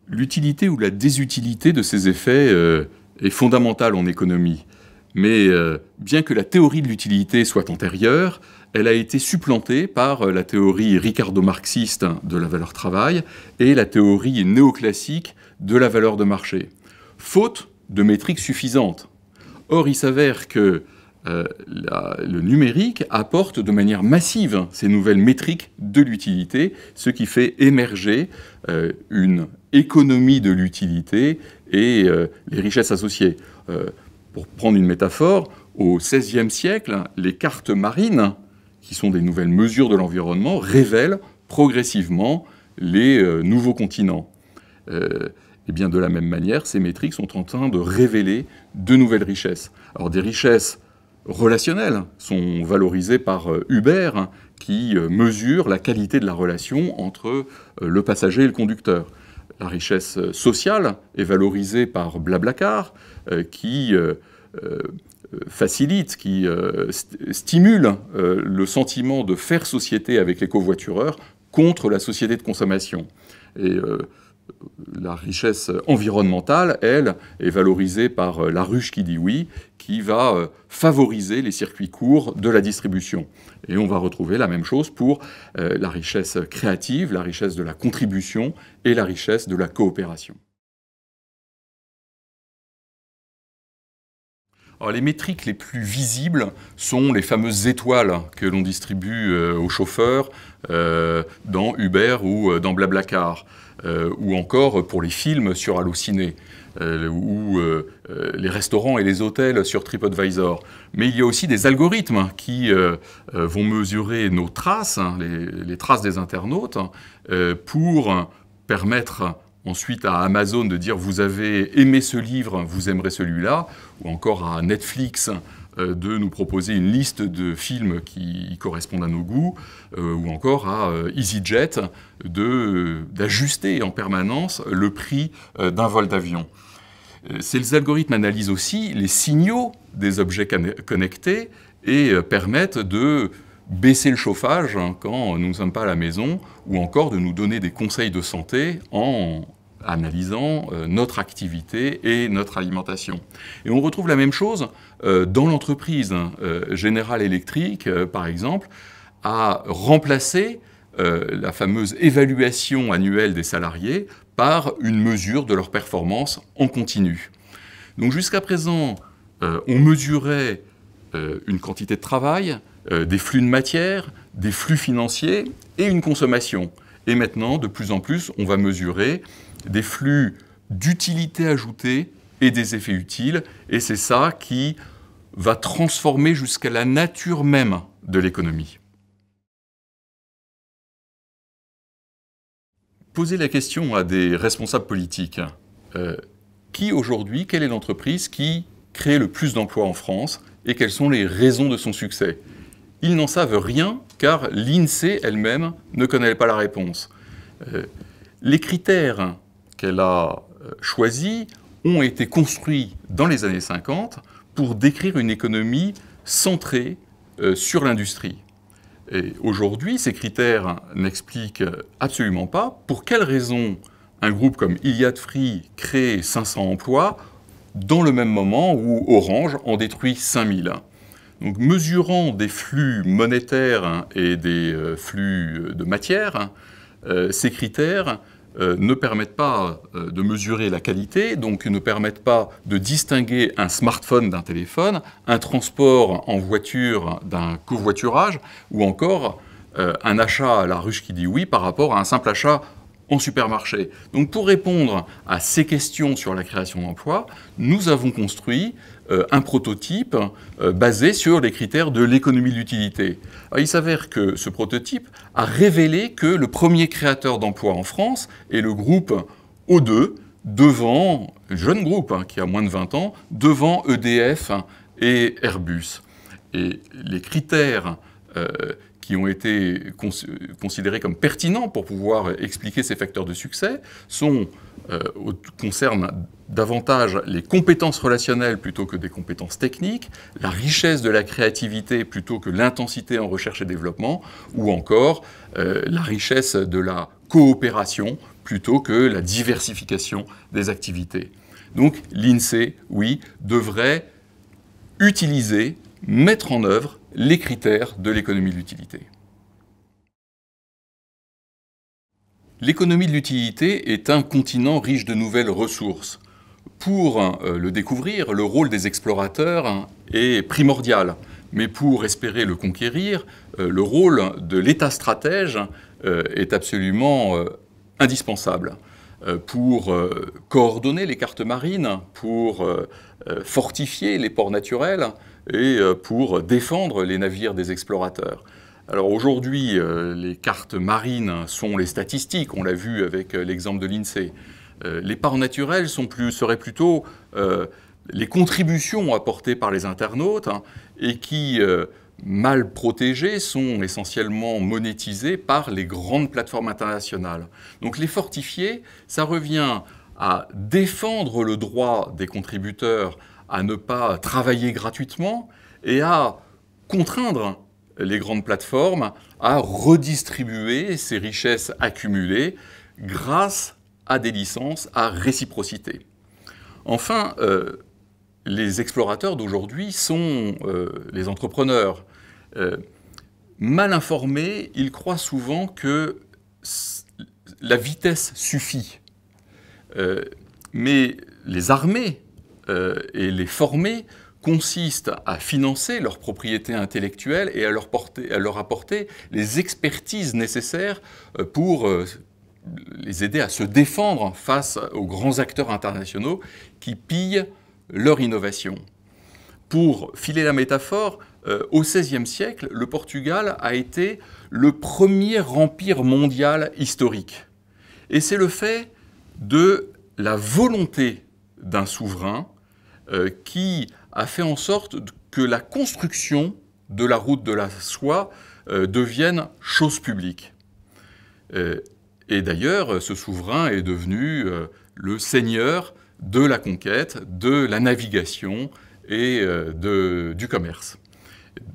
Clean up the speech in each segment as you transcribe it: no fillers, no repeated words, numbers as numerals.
L'utilité ou la désutilité de ces effets est fondamentale en économie. Mais bien que la théorie de l'utilité soit antérieure, elle a été supplantée par la théorie ricardo-marxiste de la valeur travail et la théorie néoclassique de la valeur de marché, faute de métriques suffisantes. Or, il s'avère que le numérique apporte de manière massive ces nouvelles métriques de l'utilité, ce qui fait émerger une économie de l'utilité et les richesses associées. Pour prendre une métaphore, au XVIe siècle, les cartes marines, qui sont des nouvelles mesures de l'environnement, révèlent progressivement les nouveaux continents. Et bien de la même manière, ces métriques sont en train de révéler de nouvelles richesses. Alors des richesses relationnelles sont valorisées par Uber, qui mesure la qualité de la relation entre le passager et le conducteur. La richesse sociale est valorisée par Blablacar, qui facilite, qui stimule le sentiment de faire société avec les covoitureurs contre la société de consommation. Et la richesse environnementale, elle, est valorisée par la ruche qui dit oui, qui va favoriser les circuits courts de la distribution. Et on va retrouver la même chose pour la richesse créative, la richesse de la contribution et la richesse de la coopération. Alors, les métriques les plus visibles sont les fameuses étoiles que l'on distribue aux chauffeurs dans Uber ou dans Blablacar, ou encore pour les films sur Allociné, ou les restaurants et les hôtels sur TripAdvisor. Mais il y a aussi des algorithmes qui vont mesurer nos traces, les traces des internautes, pour permettre ensuite à Amazon de dire « vous avez aimé ce livre, vous aimerez celui-là », ou encore à Netflix de nous proposer une liste de films qui correspondent à nos goûts, ou encore à EasyJet d'ajuster en permanence le prix d'un vol d'avion. Ces algorithmes analysent aussi les signaux des objets connectés et permettent de baisser le chauffage quand nous ne sommes pas à la maison, ou encore de nous donner des conseils de santé en analysant notre activité et notre alimentation. Et on retrouve la même chose dans l'entreprise. General Electric, par exemple, a remplacé la fameuse évaluation annuelle des salariés par une mesure de leur performance en continu. Donc jusqu'à présent, on mesurait une quantité de travail, des flux de matière, des flux financiers et une consommation. Et maintenant, de plus en plus, on va mesurer des flux d'utilité ajoutée et des effets utiles. Et c'est ça qui va transformer jusqu'à la nature même de l'économie. Poser la question à des responsables politiques. Qui aujourd'hui, quelle est l'entreprise qui crée le plus d'emplois en France et quelles sont les raisons de son succès? Ils n'en savent rien car l'INSEE elle-même ne connaît pas la réponse. Les critères qu'elle a choisis ont été construits dans les années 50 pour décrire une économie centrée sur l'industrie. Et aujourd'hui, ces critères n'expliquent absolument pas pour quelles raisons un groupe comme Iliad Free crée 500 emplois dans le même moment où Orange en détruit 5000. Donc, mesurant des flux monétaires et des flux de matière, ces critères ne permettent pas de mesurer la qualité, donc ne permettent pas de distinguer un smartphone d'un téléphone, un transport en voiture d'un covoiturage, ou encore un achat à la ruche qui dit oui par rapport à un simple achat en supermarché. Donc pour répondre à ces questions sur la création d'emplois, nous avons construit un prototype basé sur les critères de l'économie de l'utilité. Il s'avère que ce prototype a révélé que le premier créateur d'emplois en France est le groupe O2, devant, un jeune groupe qui a moins de 20 ans, devant EDF et Airbus. Et les critères qui ont été considérés comme pertinents pour pouvoir expliquer ces facteurs de succès concernent davantage les compétences relationnelles plutôt que des compétences techniques, la richesse de la créativité plutôt que l'intensité en recherche et développement, ou encore la richesse de la coopération plutôt que la diversification des activités. Donc l'INSEE, oui, devrait utiliser, mettre en œuvre les critères de l'économie de l'utilité. L'économie de l'utilité est un continent riche de nouvelles ressources. Pour le découvrir, le rôle des explorateurs est primordial. Mais pour espérer le conquérir, le rôle de l'État stratège est absolument indispensable. Pour coordonner les cartes marines, pour fortifier les ports naturels et pour défendre les navires des explorateurs. Alors aujourd'hui, les cartes marines sont les statistiques, on l'a vu avec l'exemple de l'INSEE. Les ports naturels seraient plutôt les contributions apportées par les internautes et qui, mal protégées, sont essentiellement monétisées par les grandes plateformes internationales. Donc les fortifier, ça revient à défendre le droit des contributeurs à ne pas travailler gratuitement et à contraindre les grandes plateformes à redistribuer ces richesses accumulées grâce à des licences à réciprocité. Enfin, les explorateurs d'aujourd'hui sont les entrepreneurs. Mal informés, ils croient souvent que la vitesse suffit. Mais les armés et les former consistent à financer leur propriété intellectuelle et à leur apporter les expertises nécessaires pour les aider à se défendre face aux grands acteurs internationaux qui pillent leur innovation. Pour filer la métaphore, au XVIe siècle, le Portugal a été le premier empire mondial historique. Et c'est le fait de la volonté d'un souverain qui a fait en sorte que la construction de la route de la soie devienne chose publique. Et d'ailleurs, ce souverain est devenu le seigneur de la conquête, de la navigation et du commerce.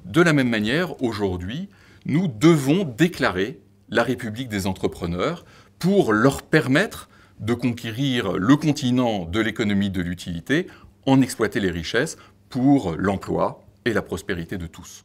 De la même manière, aujourd'hui, nous devons déclarer la République des entrepreneurs pour leur permettre de conquérir le continent de l'économie de l'utilité, en exploiter les richesses pour l'emploi et la prospérité de tous.